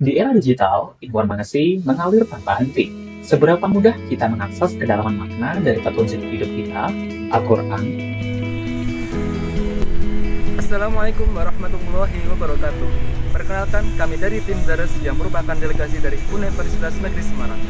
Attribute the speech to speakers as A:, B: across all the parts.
A: Di era digital, informasi mengalir tanpa henti. Seberapa mudah kita mengakses kedalaman makna dari petunjuk hidup kita, Al-Quran.
B: Assalamualaikum warahmatullahi wabarakatuh. Perkenalkan, kami dari tim Dares yang merupakan delegasi dari Universitas Negeri Semarang.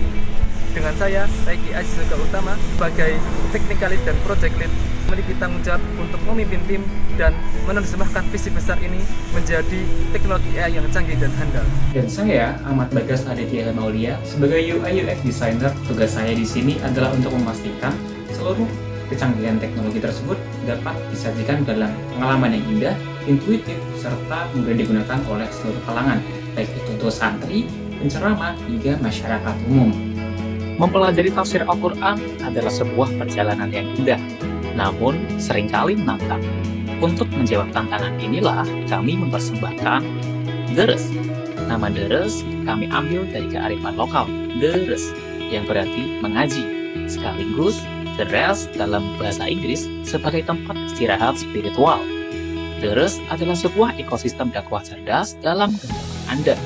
B: Dengan saya, Raiki Azizuka Utama, sebagai Technical Lead dan Project Lead, memiliki tanggung jawab untuk memimpin tim dan menerjemahkan visi besar ini menjadi teknologi AI yang canggih dan handal.
A: Dan saya, Ahmad Bagas Aditya Maulia, sebagai UI UX Designer. Tugas saya di sini adalah untuk memastikan seluruh kecanggihan teknologi tersebut dapat disajikan dalam pengalaman yang indah, intuitif, serta mudah digunakan oleh seluruh kalangan, baik itu untuk santri, penceramah, hingga masyarakat umum. Mempelajari tafsir Al-Quran adalah sebuah perjalanan yang indah, namun seringkali menantang. Untuk menjawab tantangan inilah kami mempersembahkan Deres. Nama Deres kami ambil dari kearifan lokal, Deres, yang berarti mengaji, sekaligus the rest dalam bahasa Inggris sebagai tempat istirahat spiritual. Deres adalah sebuah ekosistem dakwah cerdas dalam genggaman Anda.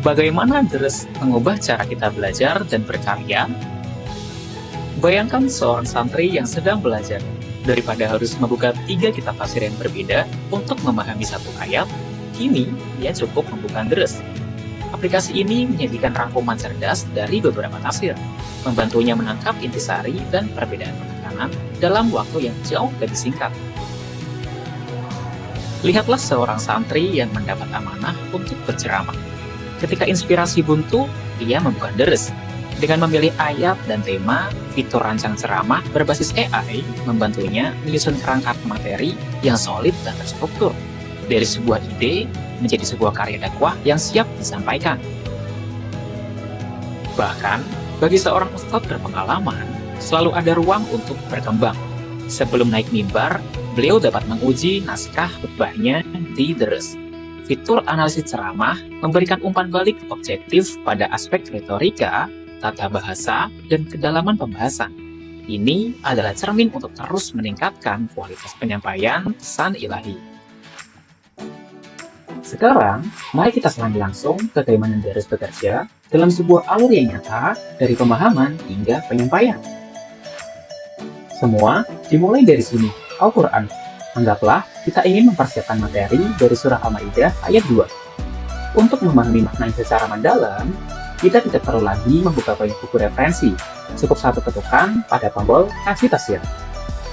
A: Bagaimana Deres mengubah cara kita belajar dan berkarya? Bayangkan seorang santri yang sedang belajar. Daripada harus membuka 3 kitab tafsir yang berbeda untuk memahami satu ayat, kini ia cukup membuka Deres. Aplikasi ini menyajikan rangkuman cerdas dari beberapa tafsir, membantunya menangkap intisari dan perbedaan penekanan dalam waktu yang jauh lebih singkat. Lihatlah seorang santri yang mendapat amanah untuk berceramah. Ketika inspirasi buntu, ia membuka Deres. Dengan memilih ayat dan tema, fitur rancang ceramah berbasis AI membantunya menyusun kerangka materi yang solid dan terstruktur. Dari sebuah ide menjadi sebuah karya dakwah yang siap disampaikan. Bahkan, bagi seorang ustadz berpengalaman, selalu ada ruang untuk berkembang. Sebelum naik mimbar, beliau dapat menguji naskah khutbahnya di Deres. Fitur analisis ceramah memberikan umpan balik objektif pada aspek retorika, tata bahasa, dan kedalaman pembahasan. Ini adalah cermin untuk terus meningkatkan kualitas penyampaian pesan ilahi. Sekarang, mari kita selami langsung bagaimana Deres bekerja dalam sebuah alur yang nyata dari pemahaman hingga penyampaian. Semua dimulai dari sini, Al-Quran. Anggaplah kita ingin mempersiapkan materi dari surah Al-Maidah ayat 2. Untuk memahami maknanya secara mendalam, kita tidak perlu lagi membuka banyak buku referensi. Cukup satu ketukan pada tombol kasih tafsir.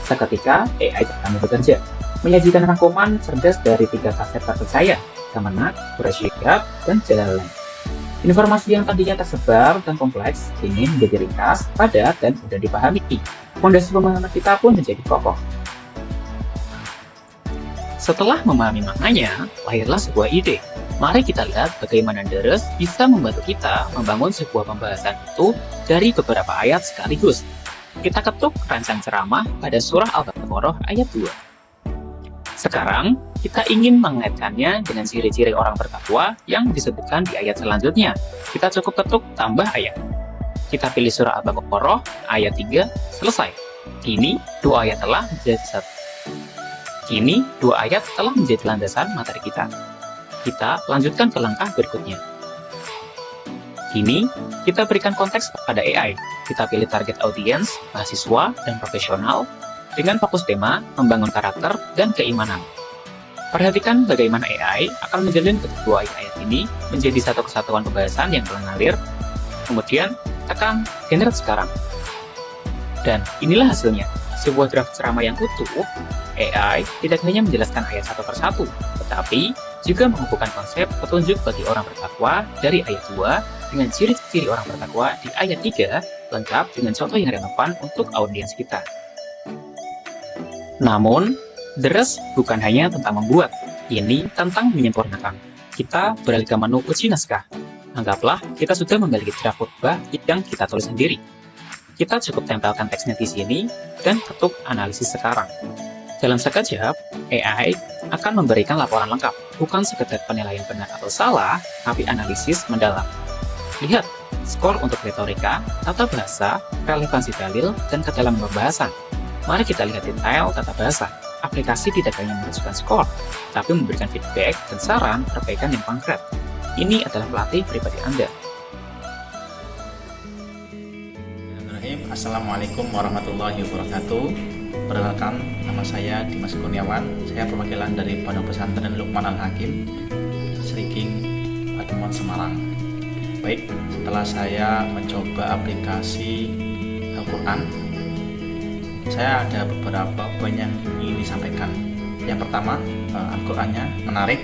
A: Seketika AI akan bekerja, menyajikan rangkuman cerdas dari 3 tafsir terpercaya, Kemenak, Quraisy, dan Jalalain. Informasi yang tadinya tersebar dan kompleks kini menjadi ringkas, padat, dan mudah dipahami. Fondasi pemahaman kita pun menjadi kokoh. Setelah memahami maknanya, lahirlah sebuah ide. Mari kita lihat bagaimana Deres bisa membantu kita membangun sebuah pembahasan itu dari beberapa ayat sekaligus. Kita ketuk rancang ceramah pada surah Al-Baqarah ayat 2. Sekarang, kita ingin mengaitkannya dengan ciri-ciri orang bertakwa yang disebutkan di ayat selanjutnya. Kita cukup ketuk tambah ayat. Kita pilih surah Al-Baqarah ayat 3, selesai. Kini, 2 ayat telah menjadi satu. Kini, 2 ayat telah menjadi landasan materi kita. Kita lanjutkan ke langkah berikutnya. Kini, kita berikan konteks pada AI. Kita pilih target audiens, mahasiswa, dan profesional, dengan fokus tema, membangun karakter, dan keimanan. Perhatikan bagaimana AI akan menjalin kedua ayat ini menjadi satu kesatuan pembahasan yang mengalir. Kemudian, tekan generate sekarang. Dan inilah hasilnya. Sebuah draft ceramah yang utuh. AI tidak hanya menjelaskan ayat satu persatu, tetapi juga mengumpulkan konsep petunjuk bagi orang bertakwa dari ayat 2 dengan ciri-ciri orang bertakwa di ayat 3, lengkap dengan contoh yang relevan untuk audiens kita. Namun, Deres bukan hanya tentang membuat, ini tentang menyempurnakan. Kita beralih ke menu uji naskah. Anggaplah kita sudah memiliki draft khutbah yang kita tulis sendiri. Kita cukup tempelkan teksnya di sini dan ketuk analisis sekarang. Dalam sekejap, AI akan memberikan laporan lengkap, bukan sekedar penilaian benar atau salah, tapi analisis mendalam. Lihat, skor untuk retorika, tata bahasa, relevansi dalil, dan kedalaman pembahasan. Mari kita lihat detail tata bahasa. Aplikasi tidak hanya menunjukkan skor, tapi memberikan feedback dan saran perbaikan yang konkret. Ini adalah pelatih pribadi Anda.
C: Assalamualaikum warahmatullahi wabarakatuh. Perkenalkan, nama saya Dimas Kurniawan. Saya perwakilan dari Pondok Pesantren Luqman Al-Hakim, Seriking, Pademangan, Semarang. Baik, setelah saya mencoba aplikasi Al-Quran, saya ada beberapa poin yang ingin disampaikan. Yang pertama, Al-Qurannya menarik,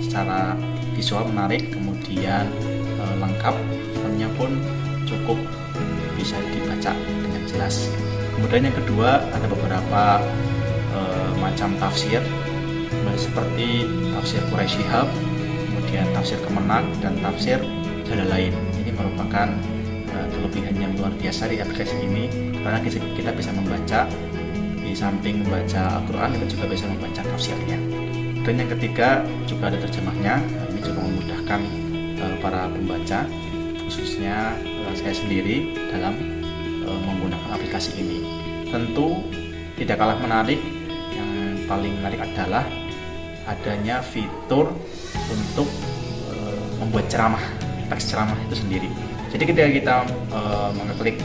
C: secara visual menarik, kemudian lengkap, fontnya pun cukup bisa dibaca dengan jelas. Kemudian yang kedua, ada beberapa macam tafsir, seperti tafsir Quraisy Shihab, kemudian tafsir Kemenang, dan tafsir Jalalain. Ini merupakan kelebihan yang luar biasa di aplikasi ini, karena kita bisa membaca, di samping membaca Al-Quran, kita juga bisa membaca tafsirnya. Dan yang ketiga, juga ada terjemahnya. Ini juga memudahkan para pembaca, khususnya saya sendiri, dalam menggunakan aplikasi ini. Tentu tidak kalah menarik, yang paling menarik adalah adanya fitur untuk membuat ceramah, teks ceramah itu sendiri. Jadi ketika kita mengeklik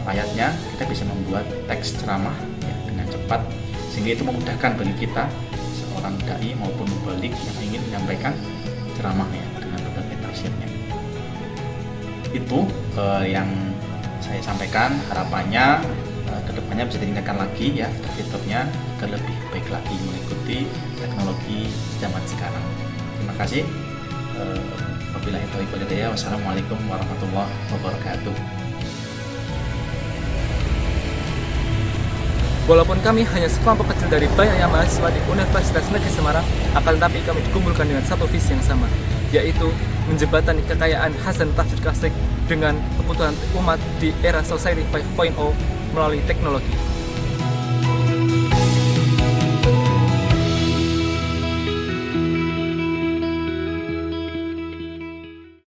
C: ayatnya, kita bisa membuat teks ceramah ya, dengan cepat, sehingga itu memudahkan bagi kita, seorang dai maupun mubalik yang ingin menyampaikan ceramahnya dengan berbagai tafsirnya. Itu yang saya sampaikan. Harapannya kedepannya bisa ditingkatkan lagi ya fiturnya agar lebih baik lagi mengikuti teknologi zaman sekarang. Terima kasih. Wabillahi taufiq wal hidayah. Wassalamualaikum warahmatullahi wabarakatuh.
B: Walaupun kami hanya sekelompok kecil dari banyaknya mahasiswa di Universitas Negeri Semarang, akan tetapi kami dikumpulkan dengan satu visi yang sama, yaitu menjembatani kekayaan hasan tafsir klasik dengan kebutuhan umat di era Society 5.0 melalui teknologi.